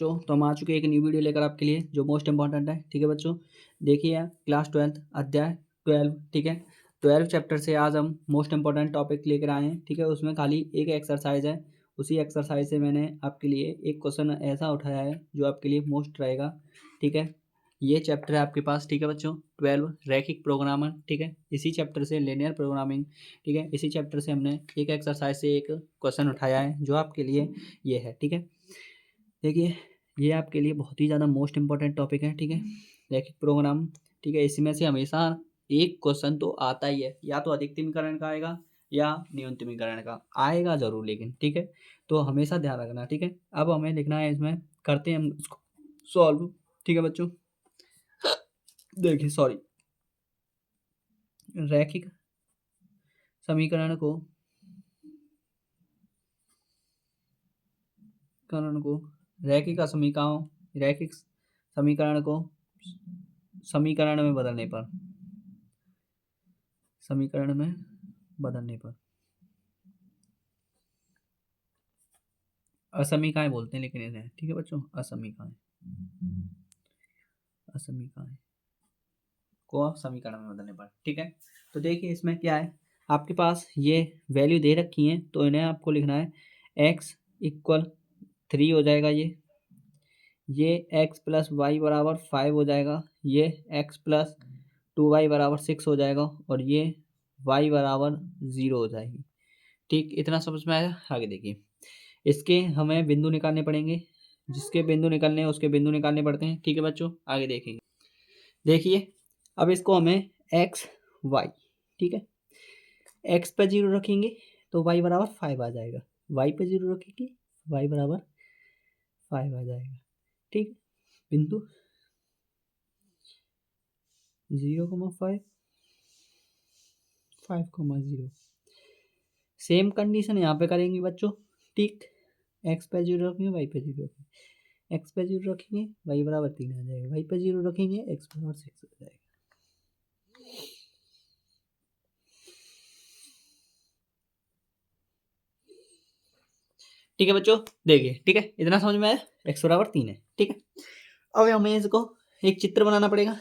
बच्चों, तो हम आ चुके हैं एक न्यू वीडियो लेकर आपके लिए जो मोस्ट इंपॉर्टेंट है। ठीक है बच्चों, देखिए क्लास 12 अध्याय 12। ठीक है, 12 चैप्टर से आज हम मोस्ट इंपॉर्टेंट टॉपिक लेकर आए हैं। ठीक है, उसमें खाली एक एक्सरसाइज है। उसी एक्सरसाइज से मैंने आपके लिए एक क्वेश्चन ऐसा उठाया है जो आपके लिए मोस्ट रहेगा। ठीक है, ये चैप्टर है आपके पास। ठीक है बच्चों, 12 रैखिक प्रोग्रामर। ठीक है, इसी चैप्टर से लिनियर प्रोग्रामिंग। ठीक है, इसी चैप्टर से हमने एक एक्सरसाइज से एक क्वेश्चन उठाया है जो आपके लिए ये है। ठीक है, देखिए ये आपके लिए बहुत ही ज़्यादा मोस्ट इंपॉर्टेंट टॉपिक है। ठीक है, रैखिक प्रोग्राम। ठीक है, इसमें से हमेशा एक क्वेश्चन तो आता ही है, या तो अधिकतमीकरण का आएगा या न्यूनतमीकरण का आएगा जरूर, लेकिन ठीक है, तो हमेशा ध्यान रखना। ठीक है, अब हमें लिखना है, इसमें करते हैं हम इसको सॉल्व। ठीक है बच्चों, देखिए सॉरी, रैखिक समीकरण को रैखिक समीकरण को समीकरण में बदलने पर असमीकाएं बोलते हैं, लेकिन इन्हें ठीक है बच्चों, असमीकाएं को आप समीकरण में बदलने पर। ठीक है, तो देखिए इसमें क्या है, आपके पास ये वैल्यू दे रखी है, तो इन्हें आपको लिखना है x इक्वल 3 हो जाएगा, ये x प्लस वाई बराबर 5 हो जाएगा, ये x प्लस 2y बराबर 6 हो जाएगा, और ये y बराबर 0 हो जाएगी। ठीक, इतना समझ में आया। आगे देखिए, इसके हमें बिंदु निकालने पड़ेंगे, जिसके बिंदु निकालने हैं उसके बिंदु निकालने पड़ते हैं। ठीक है बच्चों, आगे देखेंगे। देखिए अब इसको हमें x y, ठीक है, x पे 0 रखेंगे तो y बराबर 5 आ जाएगा, y पे 0 रखेंगे y बराबर 5 आ जाएगा। ठीक, बिंदु 0,5 5,0 सेम कंडीशन यहाँ पे करेंगे बच्चों। ठीक, x पे 0 रखेंगे y पे 0 रखेंगे, x पे 0 रखेंगे y बराबर 3 आ जाएगा, y पे 0 रखेंगे x बराबर 6 आ जाएगा। ठीक है बच्चों, देखिए ठीक है, इतना समझ में आया, x बराबर 3 है। ठीक है, अब हमें इसको एक चित्र बनाना पड़ेगा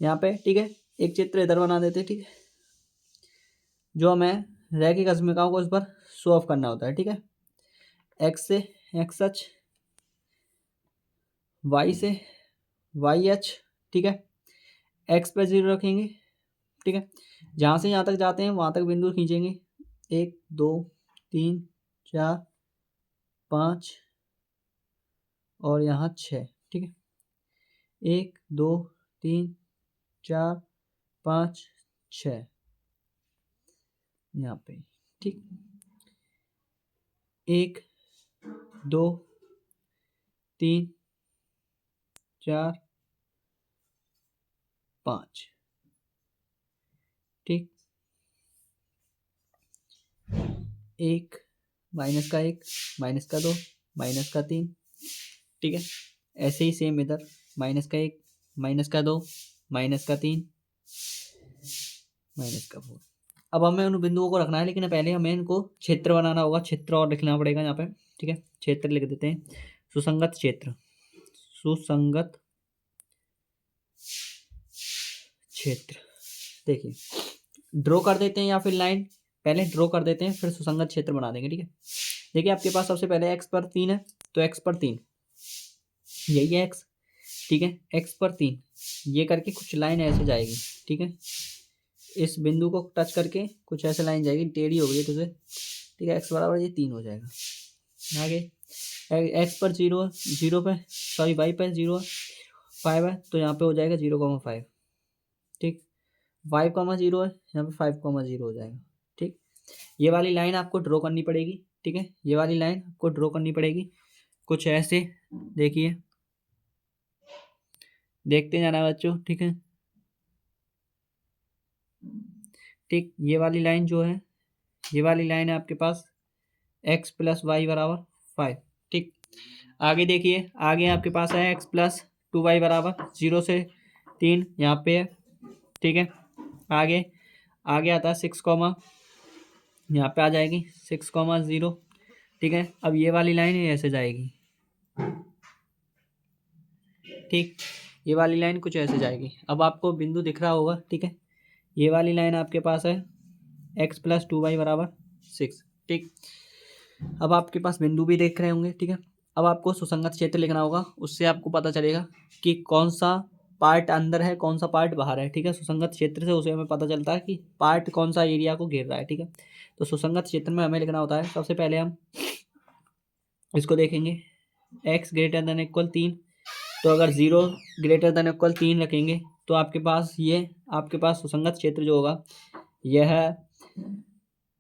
यहाँ पे। ठीक है, एक चित्र इधर बना देते। ठीक है, जो हमें रैखिक असमीकाओं को इस पर शो ऑफ करना होता है। ठीक है, x से x अक्ष, y से y अक्ष। ठीक है, x पे 0 रखेंगे। ठीक है, जहाँ से यहाँ तक जाते हैं वहाँ तक बिंदु खींचेंगे, 1 2 3 4 5 और यहाँ 6। ठीक है, 1 2 3 4 5 6 यहाँ पे। ठीक, 1 2 3 4 5। ठीक, 1 माइनस का 1 माइनस का 2 माइनस का 3। ठीक है, ऐसे ही सेम इधर माइनस का 1 माइनस का 2 माइनस का 3 माइनस का 4। अब हमें उन बिंदुओं को रखना है, लेकिन पहले हमें इनको क्षेत्र बनाना होगा, क्षेत्र और लिखना पड़ेगा यहाँ पे। ठीक है, क्षेत्र लिख देते हैं, सुसंगत क्षेत्र, सुसंगत क्षेत्र। देखिए ड्रॉ कर देते हैं, या फिर लाइन पहले ड्रॉ कर देते हैं फिर सुसंगत क्षेत्र बना देंगे। ठीक है, देखिए आपके पास सबसे पहले x पर 3 है, तो x पर 3 यही है x। ठीक है, x पर 3 ये करके कुछ लाइन ऐसे जाएगी। ठीक है, इस बिंदु को टच करके कुछ ऐसे लाइन जाएगी, टेढ़ी हो गई तुझे। ठीक है, x बराबर ये 3 हो जाएगा। आगे x पर 0 पे, सॉरी y पे 0 5 है, तो यहाँ पे हो जाएगा 0,5। ठीक, 5,0 है, यहाँ पे 5,0 हो जाएगा। ठीक, ये वाली लाइन आपको ड्रॉ करनी पड़ेगी। ठीक है, ये वाली लाइन आपको ड्रॉ करनी पड़ेगी कुछ ऐसे। देखिए देखते जाना बच्चों। ठीक है, ठीक, ये वाली लाइन जो है, ये वाली लाइन है आपके पास x प्लस वाई बराबर 5। ठीक, आगे देखिए, आगे आपके पास है x प्लस 2y बराबर 0 से 3 यहाँ पे है। ठीक है, आगे आगे आता है 6 कॉमा, यहाँ पे आ जाएगी 6,0। ठीक है, अब ये वाली लाइन ऐसे जाएगी, ठीक, ये वाली लाइन कुछ ऐसे जाएगी। अब आपको बिंदु दिख रहा होगा, ठीक है, ये वाली लाइन आपके पास है x+2y बराबर 6। ठीक, अब आपके पास बिंदु भी देख रहे होंगे, ठीक है। अब आपको सुसंगत क्षेत्र लिखना होगा, उससे आपको पता चलेगा कि कौन सा पार्ट अंदर है, कौन सा पार्ट बाहर है, ठीक है। सुसंगत क्षेत्र से उसे हमें पता चलता है कि पार्ट कौन सा एरिया को घेर रहा है, ठीक है। तो सुसंगत क्षेत्र में हमें लिखना होता है, सबसे पहले हम इसको देखेंगे, x greater than = 3। तो अगर 0 greater than = 3 रखेंगे तो आपके पास सुसंगत क्षेत्र जो होगा यह,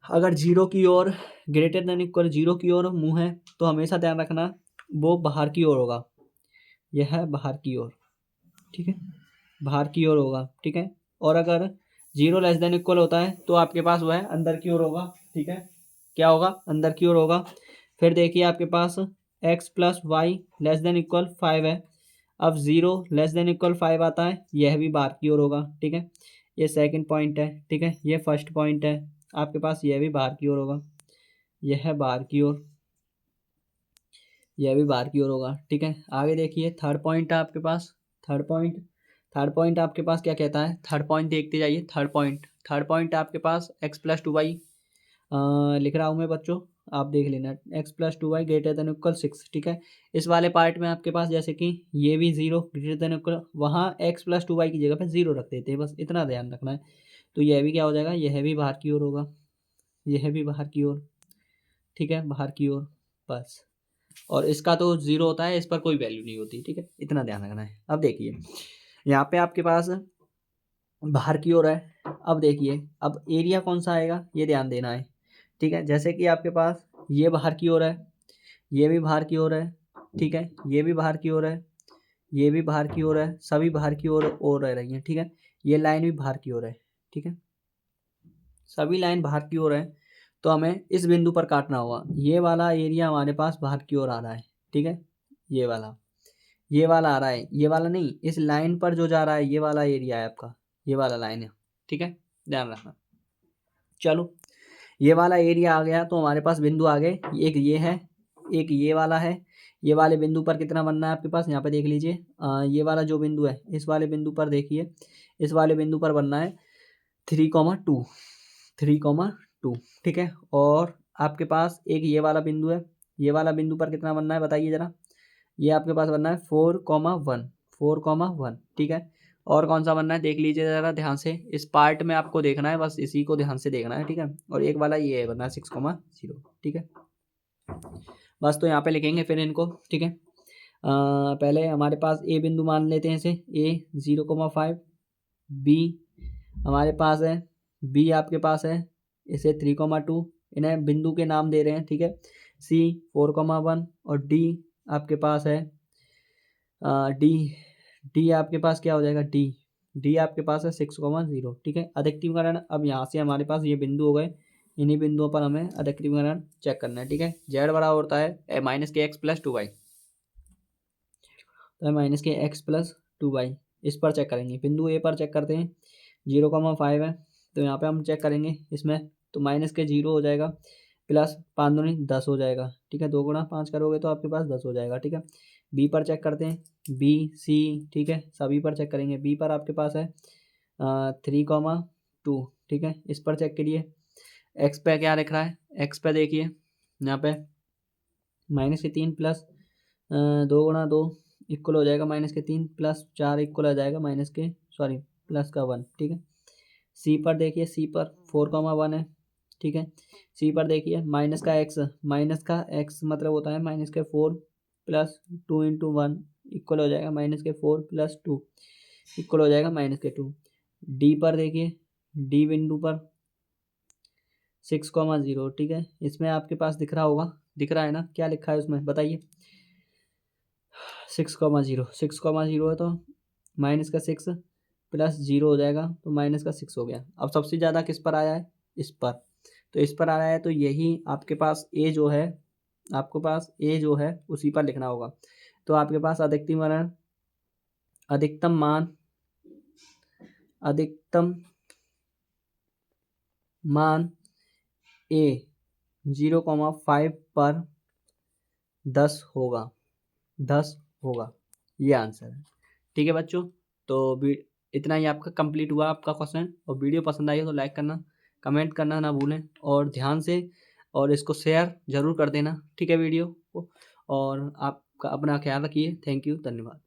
अगर 0 की ओर >0 की ओर मुंह है तो हमेशा ध्यान रखना वो बाहर की ओर होगा, यह बाहर की ओर, ठीक है, बाहर की ओर होगा, ठीक है। और अगर 0 <= होता है तो आपके पास वह अंदर की ओर होगा, ठीक है, क्या होगा, अंदर की ओर होगा। फिर देखिए आपके पास x+y <= 5 है। अब 0 <= 5 आता है, यह भी बाहर की ओर होगा, ठीक है। ये सेकंड पॉइंट है, ठीक है, ये फर्स्ट पॉइंट है, आपके पास यह भी बाहर की ओर होगा, यह बाहर की ओर, यह भी बाहर की ओर होगा, ठीक है। आगे देखिए थर्ड पॉइंट है आपके पास, थर्ड पॉइंट आपके पास क्या कहता है, थर्ड पॉइंट देखते जाइए। थर्ड पॉइंट आपके पास x+2y लिख रहा हूँ मैं बच्चों, आप देख लेना, x+2y > 6, ठीक है। इस वाले पार्ट में आपके पास जैसे कि ये भी 0 <= वहाँ x+2y की जगह पे 0 रख देते हैं, बस इतना ध्यान रखना है। तो यह भी क्या हो जाएगा, यह भी बाहर की ओर होगा, यह भी बाहर की ओर, ठीक है, बाहर की ओर, बस। और इसका तो 0 होता है, इस पर कोई वैल्यू नहीं होती, ठीक है, इतना ध्यान रखना है। अब देखिए यहाँ पे आपके पास बाहर की ओर है। अब देखिए अब एरिया कौन सा आएगा ये ध्यान देना है, ठीक है। जैसे कि आपके पास ये बाहर की ओर है, ये भी बाहर की ओर है, ठीक है, ये भी बाहर की ओर है, ये भी बाहर की ओर है, सभी बाहर की ओर रह रही हैं, ठीक है। ये लाइन भी बाहर की ओर है, ठीक है, सभी लाइन बाहर की ओर है। तो हमें इस बिंदु पर काटना होगा, ये वाला एरिया हमारे पास बाहर की ओर आ रहा है, ठीक है, ये वाला आ रहा है, ये वाला नहीं, इस लाइन पर जो जा रहा है ये वाला एरिया है आपका, ये वाला लाइन है, ठीक है, ध्यान रखना। चलो ये वाला एरिया आ गया तो हमारे पास बिंदु आ गए, एक ये है, एक ये वाला है। ये वाले बिंदु पर कितना बनना है आपके पास, यहाँ पे देख लीजिए, ये वाला जो बिंदु है इस वाले बिंदु पर देखिए, इस वाले बिंदु पर बनना है 3,2, 3,2, ठीक है। और आपके पास एक ये वाला बिंदु है, ये वाला बिंदु पर कितना बनना है बताइए जरा, ये आपके पास बनना है 4,1, 4,1, ठीक है। और कौन सा बनना है देख लीजिए ज़रा ध्यान से, इस पार्ट में आपको देखना है, बस इसी को ध्यान से देखना है, ठीक है। और एक वाला ये है बनना है 6,0, ठीक है। बस तो यहाँ पे लिखेंगे फिर इनको, ठीक है। पहले हमारे पास ए बिंदु मान लेते हैं इसे, ए 0,5, बी हमारे पास है, बी आपके पास है इसे 3,2, इन्हें बिंदु के नाम दे रहे हैं, ठीक है। सी 4,1 और डी आपके पास है डी, डी आपके पास क्या हो जाएगा, डी आपके पास है 6,0, ठीक है। अधिकतमीकरण अब यहाँ से हमारे पास ये बिंदु हो गए, इन्हीं बिंदुओं पर हमें अधिकतमीकरण चेक करना है, ठीक है। जेड बराबर होता है -kx+2y, तो -kx+2y इस पर चेक करेंगे, बिंदु ए पर चेक करते हैं, 0,5 है तो यहाँ पे हम चेक करेंगे इसमें, तो -0 हो जाएगा, प्लस 5 दूनी 10 हो जाएगा, ठीक है, 2 गुणा 5 करोगे तो आपके पास 10 हो जाएगा, ठीक है। बी पर चेक करते हैं, बी सी, ठीक है, सभी पर चेक करेंगे। बी पर आपके पास है 3,2, ठीक है, इस पर चेक करिए। एक्स पे क्या लिख रहा है, एक्स पे देखिए यहाँ पे -3 प्लस 2 गुणा 2 इक्वल हो जाएगा -3 प्लस 4 इक्वल आ जाएगा प्लस का 1, ठीक है। सी पर देखिए, सी पर 4,1 है, ठीक है। सी पर देखिए माइनस का एक्स मतलब होता है -4 प्लस 2 × 1 इक्वल हो जाएगा -4 प्लस 2 इक्वल हो जाएगा -2। डी पर देखिए, डी बिंदु पर 6,0, ठीक है, इसमें आपके पास दिख रहा होगा, दिख रहा है ना, क्या लिखा है उसमें बताइए, 6,0 है तो -6 प्लस 0 हो जाएगा तो -6 हो गया। अब सबसे ज़्यादा किस पर आया है, इस पर, तो इस पर आया है तो यही आपके पास ए जो है, आपके पास ए जो है उसी पर लिखना होगा। तो आपके पास अधिकतम मान ए 0,5 पर 10 होगा, 10 होगा, ये आंसर है। ठीक है बच्चों, तो इतना ही आपका कंप्लीट हुआ आपका क्वेश्चन। और वीडियो पसंद आई हो तो लाइक करना, कमेंट करना ना भूलें, और ध्यान से और इसको शेयर ज़रूर कर देना, ठीक है वीडियो को। और आपका अपना ख्याल रखिए। थैंक यू, धन्यवाद।